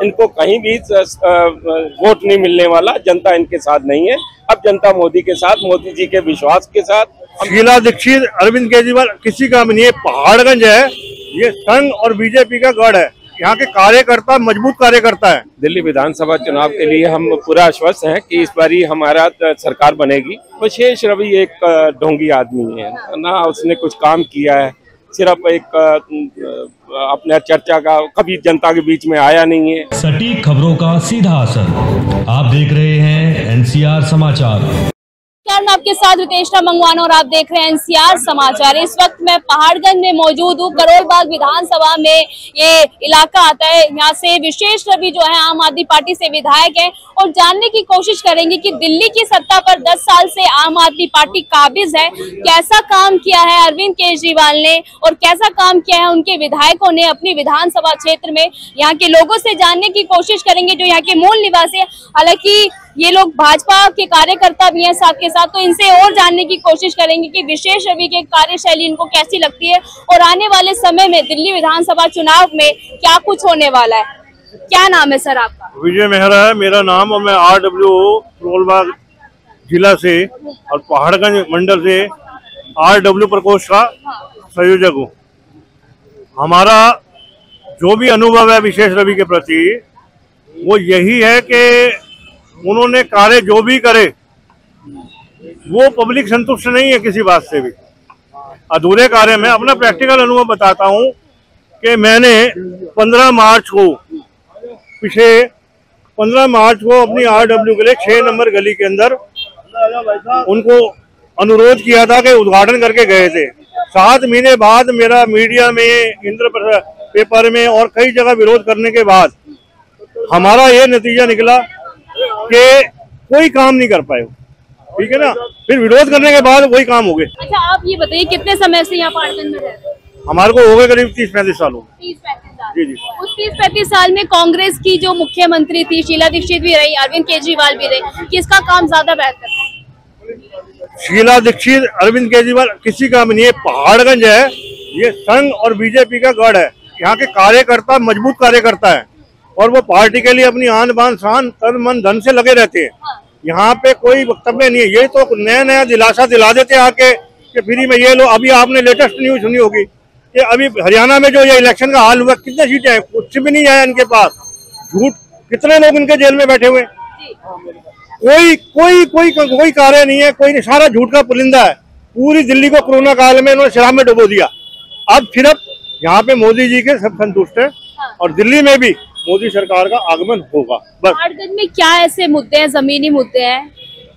इनको कहीं भी वोट नहीं मिलने वाला। जनता इनके साथ नहीं है। अब जनता मोदी के साथ, मोदी जी के विश्वास के साथ। शीला दीक्षित, अरविंद केजरीवाल किसी का नहीं है। पहाड़गंज है, ये संघ और बीजेपी का गढ़ है। यहाँ के कार्यकर्ता मजबूत कार्यकर्ता है। दिल्ली विधानसभा चुनाव के लिए हम पूरा आश्वस्त हैं कि इस बारी हमारा सरकार बनेगी। विशेष रवि एक ढोंगी आदमी है ना, उसने कुछ काम किया है, सिर्फ एक अपने चर्चा का, कभी जनता के बीच में आया नहीं है। सटीक खबरों का सीधा असर। आप देख रहे हैं एनसीआर समाचार। मैं आपके साथ रितेशना मंगवाना और आप देख रहे हैं एनसीआर समाचार। इस वक्त मैं पहाड़गंज में मौजूद हूँ। करोल बाग विधानसभा में ये इलाका आता है। यहाँ से विशेष रवि जो है आम आदमी पार्टी से विधायक है और जानने की कोशिश करेंगे कि दिल्ली की सत्ता पर 10 साल से आम आदमी पार्टी काबिज है। कैसा काम किया है अरविंद केजरीवाल ने और कैसा काम किया है उनके विधायकों ने अपनी विधानसभा क्षेत्र में। यहाँ के लोगों से जानने की कोशिश करेंगे जो यहाँ के मूल निवासी है। हालांकि ये लोग भाजपा के कार्यकर्ता भी हैं साथ के साथ, तो इनसे और जानने की कोशिश करेंगे कि विशेष रवि की कार्यशैली इनको कैसी लगती है और आने वाले समय में दिल्ली विधानसभा चुनाव में क्या कुछ होने वाला है। क्या नाम है सर आपका? विजय मेहरा है मेरा नाम और मैं RWO करोल बाग जिला से और पहाड़गंज मंडल से RW प्रकोष्ठ का संयोजक हूँ। हमारा जो भी अनुभव है विशेष रवि के प्रति वो यही है कि उन्होंने कार्य जो भी करे वो पब्लिक संतुष्ट नहीं है किसी बात से भी। अधूरे कार्य में अपना प्रैक्टिकल अनुभव बताता हूँ कि मैंने 15 मार्च को अपनी RW के लिए 6 नंबर गली के अंदर उनको अनुरोध किया था कि उद्घाटन करके गए थे। 7 महीने बाद मेरा मीडिया में, इंद्र पेपर में और कई जगह विरोध करने के बाद हमारा ये नतीजा निकला कि कोई काम नहीं कर पाए। ठीक है ना, फिर विरोध करने के बाद वही काम हो गए। अच्छा, आप ये बताइए कितने समय से यहाँ पहाड़गंज में रह रहे हैं? हमारे को हो गए करीब 30-35 साल हो गए। 30-35 साल। जी जी। उस 30-35 साल में कांग्रेस की जो मुख्यमंत्री थी शीला दीक्षित भी रही, अरविंद केजरीवाल भी रहे, किसका काम ज्यादा बेहतर है? शीला दीक्षित, अरविंद केजरीवाल किसी का नहीं है। पहाड़गंज है, ये संघ और बीजेपी का गढ़ है। यहाँ के कार्यकर्ता मजबूत कार्यकर्ता है और वो पार्टी के लिए अपनी आन बान शान तन मन धन से लगे रहते हैं। यहाँ पे कोई वक्तव्य नहीं है। ये तो नया दिलासा दिला देते आके कि फ्री में ये लो। अभी आपने लेटेस्ट न्यूज सुनी होगी कि अभी हरियाणा में जो ये इलेक्शन का हाल हुआ, कितने सीटें हैं, कुछ भी नहीं आया इनके पास। झूठ, कितने लोग इनके जेल में बैठे हुए। कोई कार्य नहीं है, कोई नहीं, सारा झूठ का पुलिंदा है। पूरी दिल्ली को कोरोना काल में इन्होंने शराब में डुबो दिया। अब सिर्फ यहाँ पे मोदी जी के सब संतुष्ट है और दिल्ली में भी मोदी सरकार का आगमन होगा। बस। पहाड़गंज में क्या ऐसे मुद्दे हैं, जमीनी मुद्दे हैं,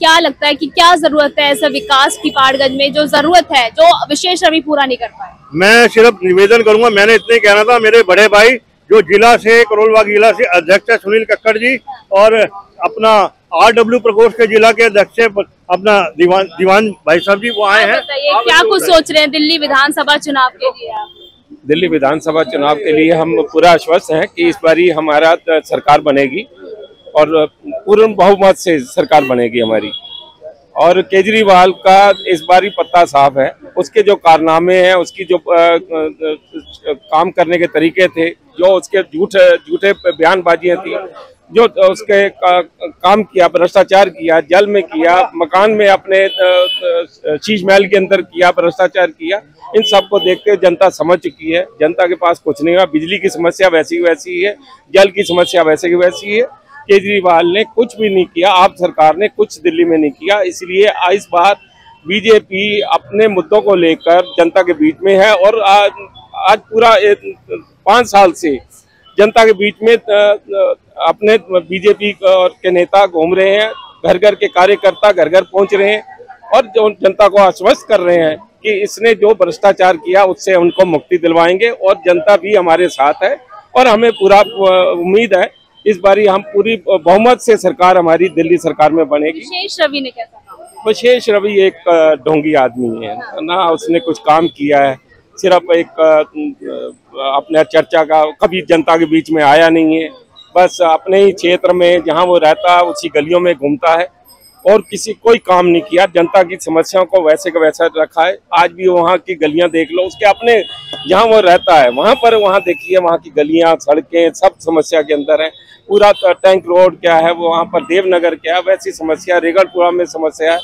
क्या लगता है कि क्या जरूरत है ऐसा विकास की पहाड़गंज में जो जरूरत है जो विशेष रवि पूरा नहीं कर पाए? मैं सिर्फ निवेदन करूंगा, मैंने इतने कहना था। मेरे बड़े भाई जो जिला से, करोल बाग जिला से अध्यक्ष है सुनील कक्कड़ जी और अपना RW प्रकोष्ठ के जिला के अध्यक्ष अपना दीवान भाई साहब जी वो आए हैं। क्या कुछ सोच रहे हैं दिल्ली विधानसभा चुनाव के लिए? दिल्ली विधानसभा चुनाव के लिए हम पूरा आश्वस्त हैं कि इस बारी हमारा सरकार बनेगी और पूर्ण बहुमत से सरकार बनेगी हमारी। और केजरीवाल का इस बारी पत्ता साफ है। उसके जो कारनामे हैं, उसकी जो काम करने के तरीके थे, जो उसके झूठे बयानबाजियां थी, जो उसके काम किया, भ्रष्टाचार किया, जल में किया, मकान में अपने शीश महल के अंदर किया, भ्रष्टाचार किया, इन सब को देखते हुए जनता समझ चुकी है। जनता के पास कुछ नहीं है। बिजली की समस्या वैसी की वैसी है, जल की समस्या वैसे की वैसी है। केजरीवाल ने कुछ भी नहीं किया, आप सरकार ने कुछ दिल्ली में नहीं किया। इसलिए इस बार बीजेपी अपने मुद्दों को लेकर जनता के बीच में है और आज पूरा 5 साल से जनता के बीच में अपने बीजेपी के नेता घूम रहे हैं। घर घर के कार्यकर्ता घर घर पहुंच रहे हैं और जो जनता को आश्वस्त कर रहे हैं कि इसने जो भ्रष्टाचार किया उससे उनको मुक्ति दिलवाएंगे और जनता भी हमारे साथ है और हमें पूरा उम्मीद है इस बारी हम पूरी बहुमत से सरकार हमारी दिल्ली सरकार में बनेगी। विशेष रवि ने कैसा काम? विशेष रवि एक ढोंगी आदमी है ना, उसने कुछ काम किया है, सिर्फ एक अपने चर्चा का, कभी जनता के बीच में आया नहीं है। बस अपने ही क्षेत्र में जहां वो रहता है उसी गलियों में घूमता है और कोई काम नहीं किया। जनता की समस्याओं को वैसे का वैसा रखा है। आज भी वहाँ की गलियां देख लो, उसके अपने जहाँ वो रहता है वहाँ पर, वहाँ देखिए वहाँ की गलियां, सड़कें सब समस्या के अंदर है। पूरा टैंक रोड क्या है, वो वहाँ पर देवनगर क्या है, वैसी समस्या। रेगड़पुरा में समस्या है,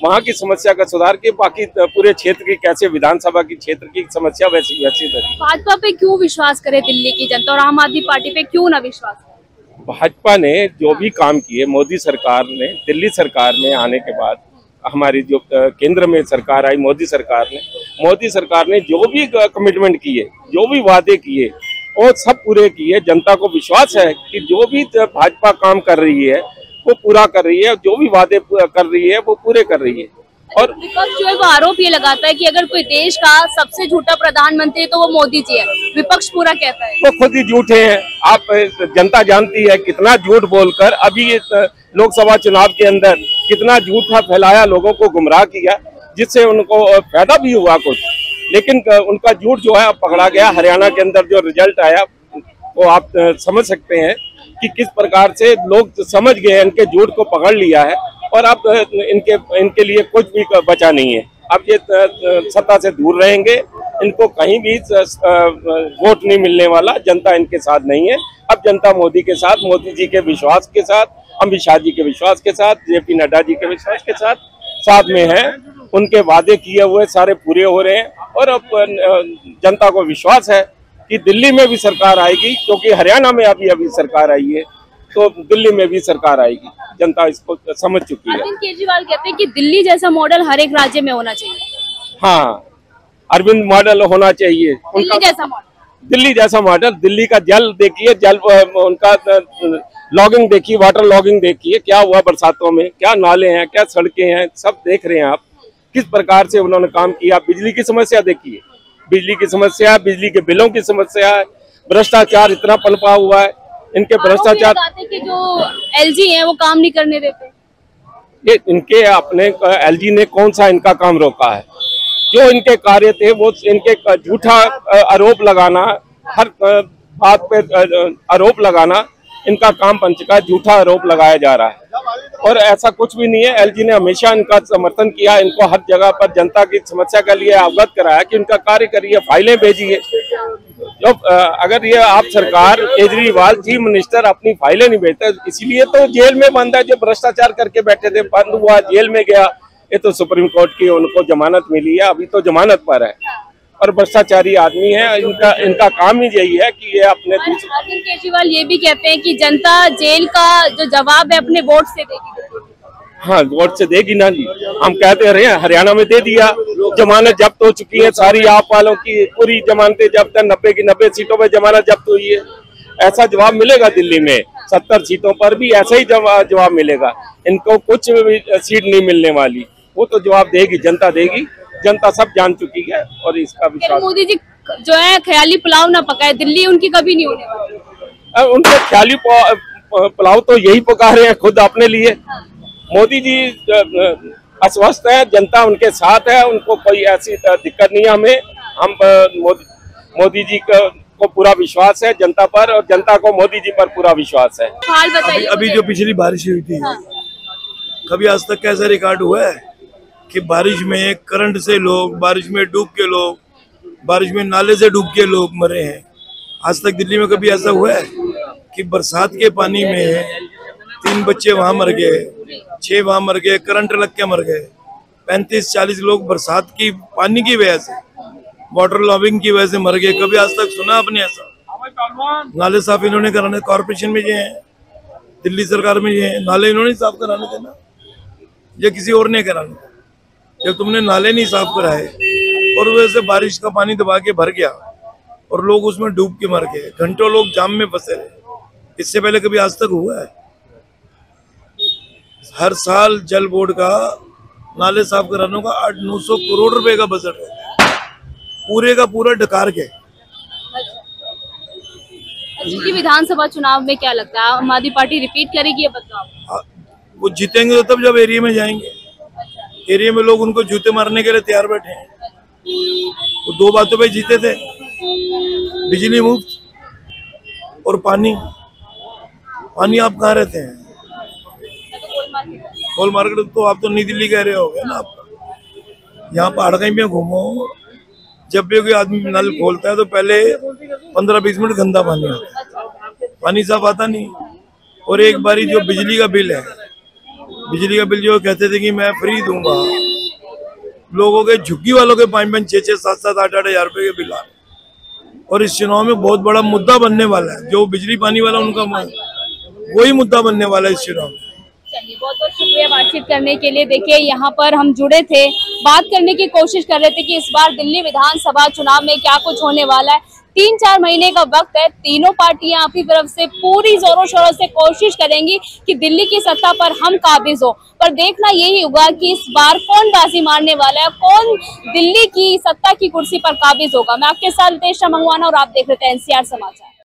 वहाँ की समस्या का सुधार के बाकी पूरे क्षेत्र की कैसे विधानसभा की क्षेत्र की समस्या वैसी वैसी। भाजपा पे क्यों विश्वास करे दिल्ली की जनता और आम आदमी पार्टी पे क्यों ना विश्वास करे? भाजपा ने जो भी काम किए, मोदी सरकार ने, दिल्ली सरकार में आने के बाद, हमारी जो केंद्र में सरकार आई, मोदी सरकार ने जो भी कमिटमेंट किए, जो भी वादे किए, वो सब पूरे किए। जनता को विश्वास है कि जो भी भाजपा काम कर रही है वो पूरा कर रही है, जो भी वादे कर रही है वो पूरे कर रही है। और विपक्ष जो है वो आरोप ये लगाता है कि अगर कोई देश का सबसे झूठा प्रधानमंत्री तो वो मोदी जी है। विपक्ष पूरा कहता है वो खुद ही झूठे हैं। आप जनता जानती है कितना झूठ बोलकर अभी लोकसभा चुनाव के अंदर कितना झूठा फैलाया, लोगों को गुमराह किया, जिससे उनको फायदा भी हुआ कुछ, लेकिन उनका झूठ जो है अब पकड़ा गया। हरियाणा के अंदर जो रिजल्ट आया वो आप समझ सकते हैं कि किस प्रकार से लोग समझ गए, इनके झूठ को पकड़ लिया है और अब इनके लिए कुछ भी बचा नहीं है। अब ये सत्ता से दूर रहेंगे, इनको कहीं भी वोट नहीं मिलने वाला। जनता इनके साथ नहीं है। अब जनता मोदी के साथ, मोदी जी के विश्वास के साथ, अमित शाह जी के विश्वास के साथ, जेपी नड्डा जी के विश्वास के साथ में है। उनके वादे किए हुए सारे पूरे हो रहे हैं और अब जनता को विश्वास है कि दिल्ली में भी सरकार आएगी, क्योंकि हरियाणा में अभी सरकार आई है तो दिल्ली में भी सरकार आएगी। जनता इसको समझ चुकी है। अरविंद केजरीवाल कहते हैं कि दिल्ली जैसा मॉडल हर एक राज्य में होना चाहिए। हाँ, अरविंद मॉडल होना चाहिए, दिल्ली जैसा मॉडल। दिल्ली जैसा मॉडल। दिल्ली का जल देखिए, जल उनका लॉगिंग देखिए, वाटर लॉगिंग देखिए, क्या हुआ बरसातों में, क्या नाले हैं, क्या सड़कें हैं, सब देख रहे हैं आप किस प्रकार से उन्होंने काम किया। बिजली की समस्या देखिए, बिजली की समस्या, बिजली के बिलों की समस्या है, भ्रष्टाचार इतना पनपा हुआ है। इनके भ्रष्टाचार कि जो एलजी है वो काम नहीं करने देते। ये इनके अपने एलजी ने कौन सा इनका काम रोका है? जो इनके कार्य थे वो इनके झूठा आरोप लगाना, हर बात पे आरोप लगाना इनका काम बन चुका है। झूठा आरोप लगाया जा रहा है और ऐसा कुछ भी नहीं है। एलजी ने हमेशा इनका समर्थन किया, इनको हर जगह पर जनता की समस्या के लिए अवगत कराया कि इनका कार्य करिए, फाइलें भेजिए। जब अगर ये आप सरकार, केजरीवाल चीफ मिनिस्टर अपनी फाइलें नहीं भेजते, इसीलिए तो जेल में बंद है। जो भ्रष्टाचार करके बैठे थे, बंद हुआ, जेल में गया, ये तो सुप्रीम कोर्ट की उनको जमानत मिली है, अभी तो जमानत पर है और भ्रष्टाचारी आदमी है। इनका काम ही यही है कि ये अपने। अरविंद केजरीवाल ये भी कहते हैं कि जनता जेल का जो जवाब है अपने वोट से देगी। हाँ, वोट से देगी ना जी। हम कहते रहे हैं, हरियाणा में दे दिया, जमानत जब्त हो चुकी है सारी, आप वालों की पूरी जमानतें जब्त है, 90 की 90 सीटों पर जमानत जब्त हुई है। ऐसा जवाब मिलेगा दिल्ली में, 70 सीटों पर भी ऐसा ही जवाब मिलेगा। इनको कुछ भी सीट नहीं मिलने वाली, वो तो जवाब देगी, जनता देगी। जनता सब जान चुकी है और इसका विश्वास। मोदी जी जो है ख्याली पुलाव ना पकाए, दिल्ली उनकी कभी नहीं होने वाली। उनके ख्याली पुलाव तो यही पका रहे हैं खुद अपने लिए। मोदी जी आश्वस्त है, जनता उनके साथ है, उनको कोई ऐसी दिक्कत नहीं है। हम मोदी जी को पूरा विश्वास है जनता पर और जनता को मोदी जी पर पूरा विश्वास है। हाल बताइए। अभी जो पिछली बारिश हुई थी, कभी आज तक कैसा रिकॉर्ड हुआ है कि बारिश में करंट से लोग, बारिश में डूब के लोग, बारिश में नाले से डूब के लोग मरे हैं? आज तक दिल्ली में कभी ऐसा हुआ है कि बरसात के पानी में 3 बच्चे वहां मर गए, 6 वहां मर गए, करंट लग के मर गए, 35-40 लोग बरसात की पानी की वजह से, वाटर लॉगिंग की वजह से मर गए? कभी आज तक सुना आपने ऐसा? नाले साफ इन्होंने कराने, कॉर्पोरेशन में जो है, दिल्ली सरकार में जो है, नाले इन्होंने साफ कराने देना या किसी और ने कराना? जब तुमने नाले नहीं साफ कराए और वजह से बारिश का पानी दबा के भर गया और लोग उसमें डूब के मर गए, घंटों लोग जाम में फंसे रहे, इससे पहले कभी आज तक हुआ है? हर साल जल बोर्ड का नाले साफ कराने का 800-900 करोड़ रुपए का बजट है, पूरे का पूरा डकार के। दिल्ली विधानसभा चुनाव में क्या लगता है, आम आदमी पार्टी रिपीट करेगी ये बदलाव? वो जीतेंगे तो तब जब एरिया में जाएंगे। एरिया में लोग उनको जूते मारने के लिए तैयार बैठे हैं। वो 2 बातों पे जीते थे, बिजली मुफ्त और पानी। पानी आप कहाँ रहते हैं? कोल मार्केट तो आप तो नई दिल्ली कह रहे होगे ना आप। यहाँ पहाड़गंज में घूमो, जब भी कोई आदमी नल खोलता है तो पहले 15-20 मिनट गंदा पानी आता है, पानी साफ आता नहीं। और एक बारी जो बिजली का बिल है, बिजली का बिल जो कहते थे कि मैं फ्री दूंगा, लोगों के झुग्गी वालों के 5-5, 6-6, 7-7, 8-8 हजार रुपए के बिल आ रहे। और इस चुनाव में बहुत बड़ा मुद्दा बनने वाला है, जो बिजली पानी वाला उनका वही मुद्दा बनने वाला है इस चुनाव में। चलिए, बहुत बहुत शुक्रिया बातचीत करने के लिए। देखिए, यहाँ पर हम जुड़े थे, बात करने की कोशिश कर रहे थे कि इस बार दिल्ली विधानसभा चुनाव में क्या कुछ होने वाला है। 3-4 महीने का वक्त है, तीनों पार्टियां अपनी तरफ से पूरी जोरों शोरों से कोशिश करेंगी कि दिल्ली की सत्ता पर हम काबिज हो। पर देखना यही होगा कि इस बार कौन बाजी मारने वाला है, कौन दिल्ली की सत्ता की कुर्सी पर काबिज होगा। मैं आपके साथ रितेश मंगवाना और आप देख रहे थे NCR समाचार।